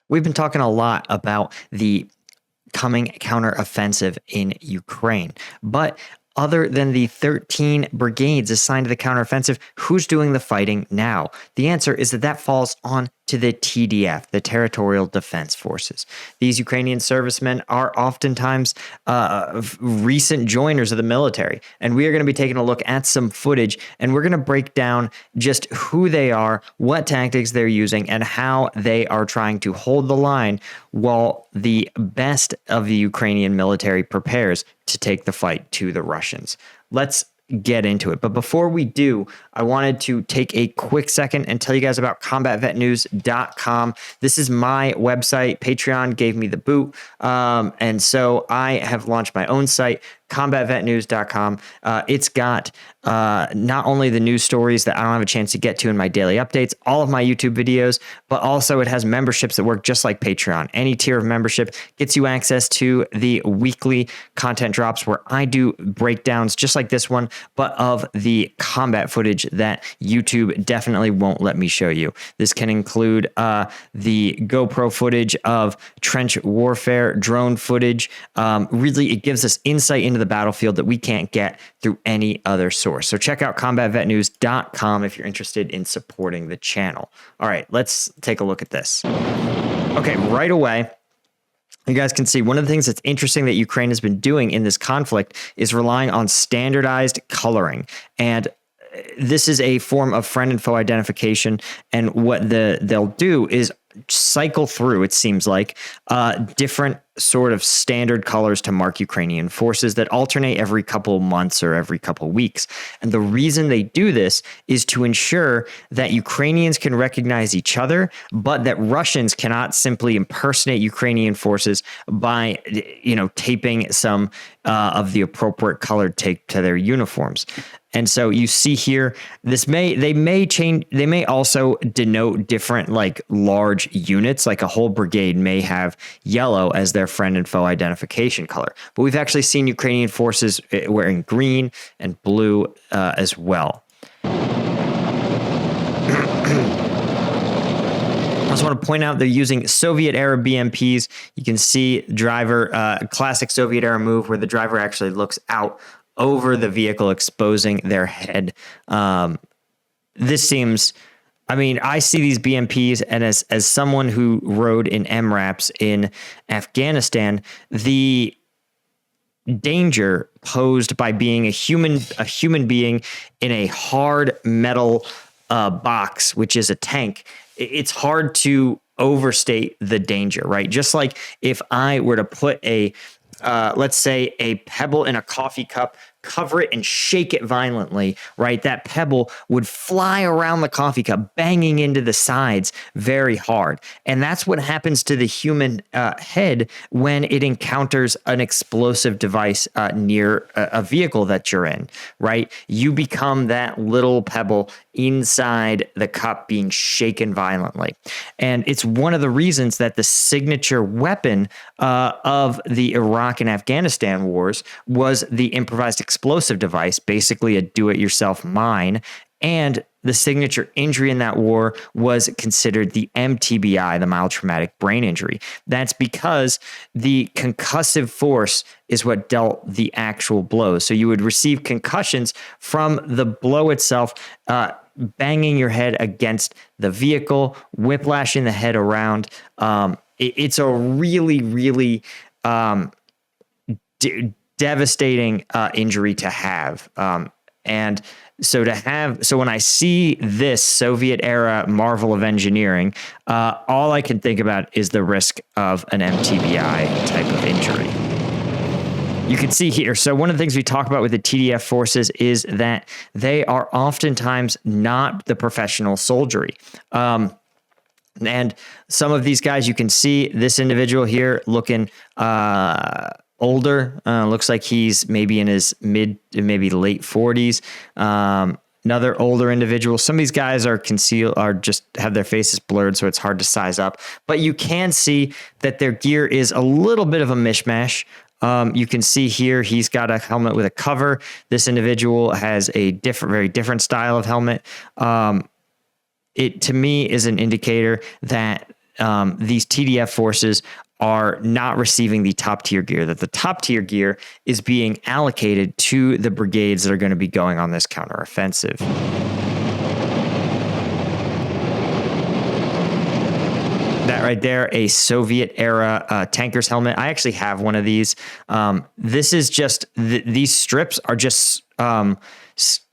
We've been talking a lot about the coming counteroffensive in Ukraine, but other than the 13 brigades assigned to the counteroffensive, who's doing the fighting now? The answer is that falls on to the TDF, the Territorial Defense Forces. These Ukrainian servicemen are oftentimes recent joiners of the military, and we are going to be taking a look at some footage, and we're going to break down just who they are, what tactics they're using, and how they are trying to hold the line while the best of the Ukrainian military prepares to take the fight to the Russians. Let's get into it. But before we do, I wanted to take a quick second and tell you guys about combatvetnews.com. This is my website. Patreon gave me the boot. And so I have launched my own site, combatvetnews.com. It's got not only the news stories that I don't have a chance to get to in my daily updates, all of my YouTube videos, but also it has memberships that work just like Patreon. Any tier of membership gets you access to the weekly content drops where I do breakdowns just like this one, but of the combat footage that YouTube definitely won't let me show you. This can include the GoPro footage of trench warfare, drone footage. Really, it gives us insight into the battlefield that we can't get through any other source. So check out combatvetnews.com if you're interested in supporting the channel. All right, let's take a look at this. Okay, right away, you guys can see one of the things that's interesting that Ukraine has been doing in this conflict is relying on standardized coloring. And this is a form of friend and foe identification. And what they'll do is cycle through, it seems like, different sort of standard colors to mark Ukrainian forces that alternate every couple months or every couple weeks. And the reason they do this is to ensure that Ukrainians can recognize each other, but that Russians cannot simply impersonate Ukrainian forces by, taping some of the appropriate colored tape to their uniforms. And so you see here, they may also denote different like large units, like a whole brigade may have yellow as their friend and foe identification color. But we've actually seen Ukrainian forces wearing green and blue as well. I just want to point out they're using Soviet-era BMPs. You can see classic Soviet-era move where the driver actually looks out over the vehicle, exposing their head. This seems, I see these BMPs, and as someone who rode in MRAPs in Afghanistan, the danger posed by being a human being in a hard metal box, which is a tank, it's hard to overstate the danger, right? Just like if I were to put let's say a pebble in a coffee cup, cover it and shake it violently, right? That pebble would fly around the coffee cup, banging into the sides very hard. And that's what happens to the human head when it encounters an explosive device near a vehicle that you're in, right? You become that little pebble inside the cup being shaken violently. And it's one of the reasons that the signature weapon of the Iraq and Afghanistan wars was the improvised explosive device, basically a do-it-yourself mine. And the signature injury in that war was considered the MTBI, the mild traumatic brain injury. That's because the concussive force is what dealt the actual blows. So you would receive concussions from the blow itself, banging your head against the vehicle, whiplashing the head around. It's a really, really devastating injury to have. And so when I see this Soviet era marvel of engineering, all I can think about is the risk of an MTBI type of injury. You can see here. So one of the things we talk about with the TDF forces is that they are oftentimes not the professional soldiery. And some of these guys, you can see this individual here looking older. Looks like he's maybe in his maybe late 40s. Another older individual. Some of these guys are just have their faces blurred, so it's hard to size up. But you can see that their gear is a little bit of a mishmash. You can see here he's got a helmet with a cover. This individual has a very different style of helmet. It to me is an indicator that these TDF forces are not receiving the top tier gear, that the top tier gear is being allocated to the brigades that are going to be going on this counteroffensive. That right there, a Soviet era tanker's helmet. I actually have one of these. This is just, these strips are just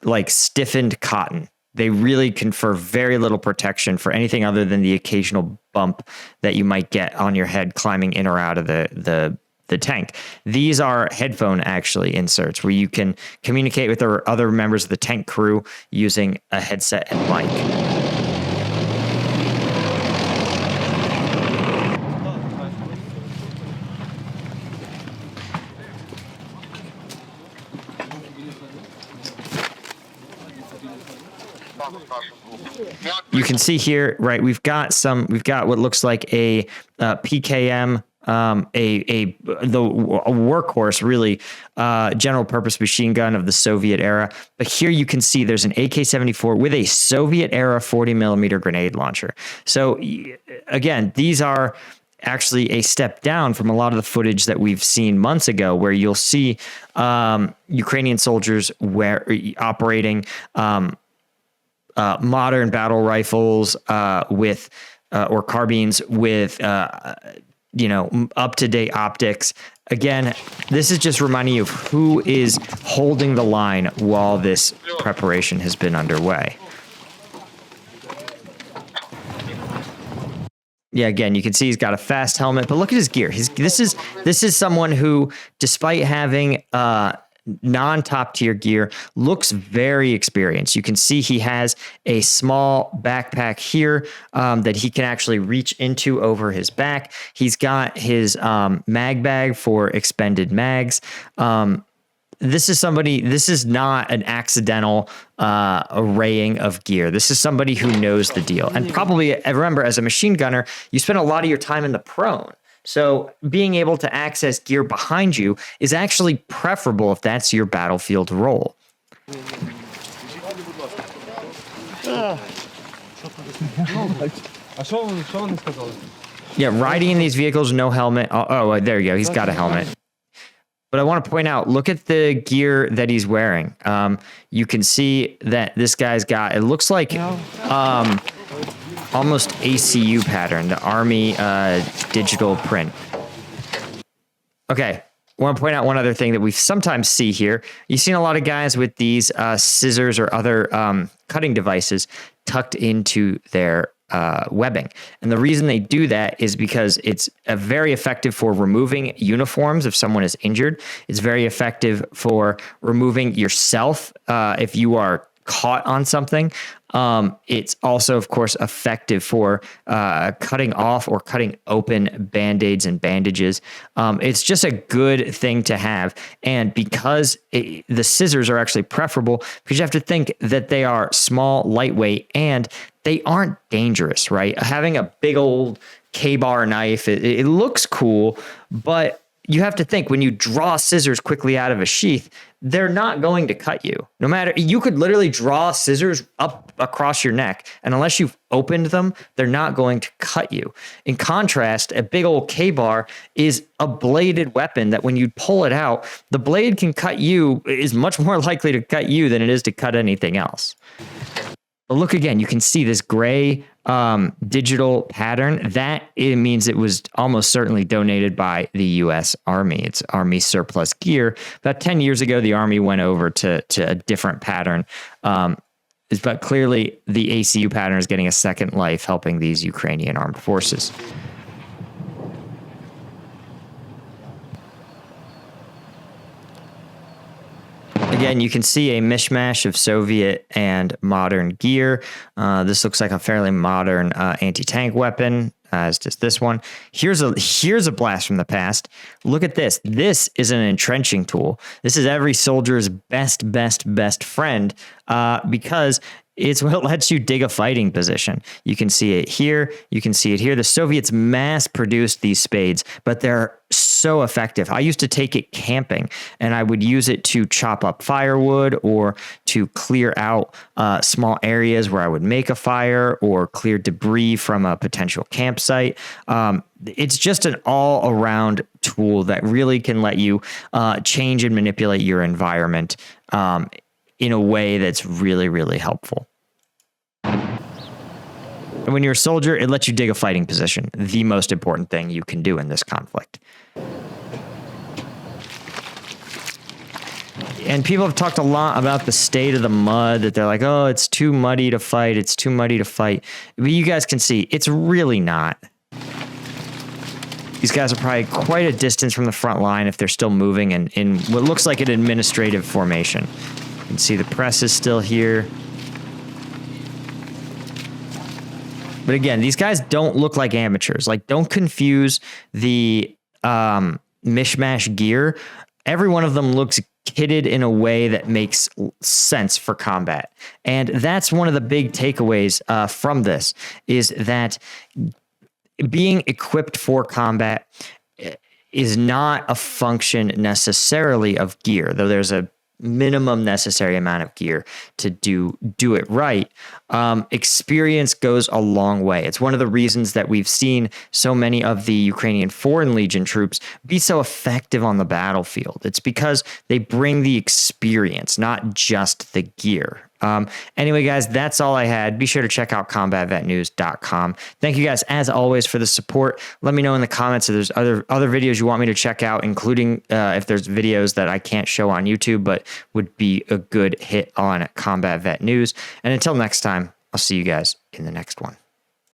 like stiffened cotton. They really confer very little protection for anything other than the occasional bump that you might get on your head climbing in or out of the tank. These are headphone actually inserts where you can communicate with the other members of the tank crew using a headset and mic. You can see here, right? We've got what looks like a PKM, the workhorse, really, general purpose machine gun of the Soviet era. But here you can see there's an AK-74 with a Soviet era 40 millimeter grenade launcher. So again, these are actually a step down from a lot of the footage that we've seen months ago, where you'll see Ukrainian soldiers operating modern battle rifles with or carbines with up-to-date optics. Again, this is just reminding you of who is holding the line while this preparation has been underway. Yeah, again, you can see he's got a fast helmet, but look at his gear. This is someone who, despite having non-top tier gear, looks very experienced. You can see he has a small backpack here that he can actually reach into over his back. He's got his mag bag for expended mags. This is not an accidental arraying of gear. This is somebody who knows the deal. And probably, remember, as a machine gunner, you spend a lot of your time in the prone. So being able to access gear behind you is actually preferable if that's your battlefield role. Yeah, riding in these vehicles, no helmet. Oh, there you go. He's got a helmet. But I want to point out, look at the gear that he's wearing. You can see that this guy's got, it looks like almost ACU pattern, the Army digital print. Okay, I want to point out one other thing that we sometimes see here. You've seen a lot of guys with these scissors or other cutting devices tucked into their webbing. And the reason they do that is because it's very effective for removing uniforms if someone is injured. It's very effective for removing yourself if you are caught on something. It's also, of course, effective for cutting off or cutting open band-aids and bandages. It's just a good thing to have. And because the scissors are actually preferable, because you have to think that they are small, lightweight, and they aren't dangerous, right? Having a big old K-bar knife, it looks cool, but you have to think when you draw scissors quickly out of a sheath, they're not going to cut you. No matter, you could literally draw scissors up across your neck, and unless you've opened them, they're not going to cut you. In contrast, a big old K-bar is a bladed weapon that when you pull it out, the blade can cut you, is much more likely to cut you than it is to cut anything else. But look again, you can see this gray digital pattern. That it means it was almost certainly donated by the U.S. Army. It's Army surplus gear. About 10 years ago, the Army went over to a different pattern. But clearly, the ACU pattern is getting a second life, helping these Ukrainian armed forces. Again, you can see a mishmash of Soviet and modern gear. This looks like a fairly modern anti-tank weapon, as does this one. Here's a blast from the past. Look at this. This is an entrenching tool. This is every soldier's best friend because it's what lets you dig a fighting position. You can see it here. You can see it here. The Soviets mass-produced these spades, but they're so effective. I used to take it camping, and I would use it to chop up firewood or to clear out small areas where I would make a fire or clear debris from a potential campsite. It's just an all-around tool that really can let you change and manipulate your environment in a way that's really, really helpful. And when you're a soldier, it lets you dig a fighting position, the most important thing you can do in this conflict. And people have talked a lot about the state of the mud, that they're like, oh, it's too muddy to fight. It's too muddy to fight. But you guys can see it's really not. These guys are probably quite a distance from the front line if they're still moving and in what looks like an administrative formation. You can see the press is still here. But again, these guys don't look like amateurs. Like, don't confuse the mishmash gear. Every one of them looks kitted in a way that makes sense for combat. And that's one of the big takeaways from this, is that being equipped for combat is not a function necessarily of gear, though there's a minimum necessary amount of gear to do it right. Experience goes a long way. It's one of the reasons that we've seen so many of the Ukrainian Foreign Legion troops be so effective on the battlefield. It's because they bring the experience, not just the gear. Anyway, guys, that's all I had. Be sure to check out combatvetnews.com. Thank you guys, as always, for the support. Let me know in the comments if there's other videos you want me to check out, including if there's videos that I can't show on YouTube, but would be a good hit on Combat Vet News. And until next time, I'll see you guys in the next one.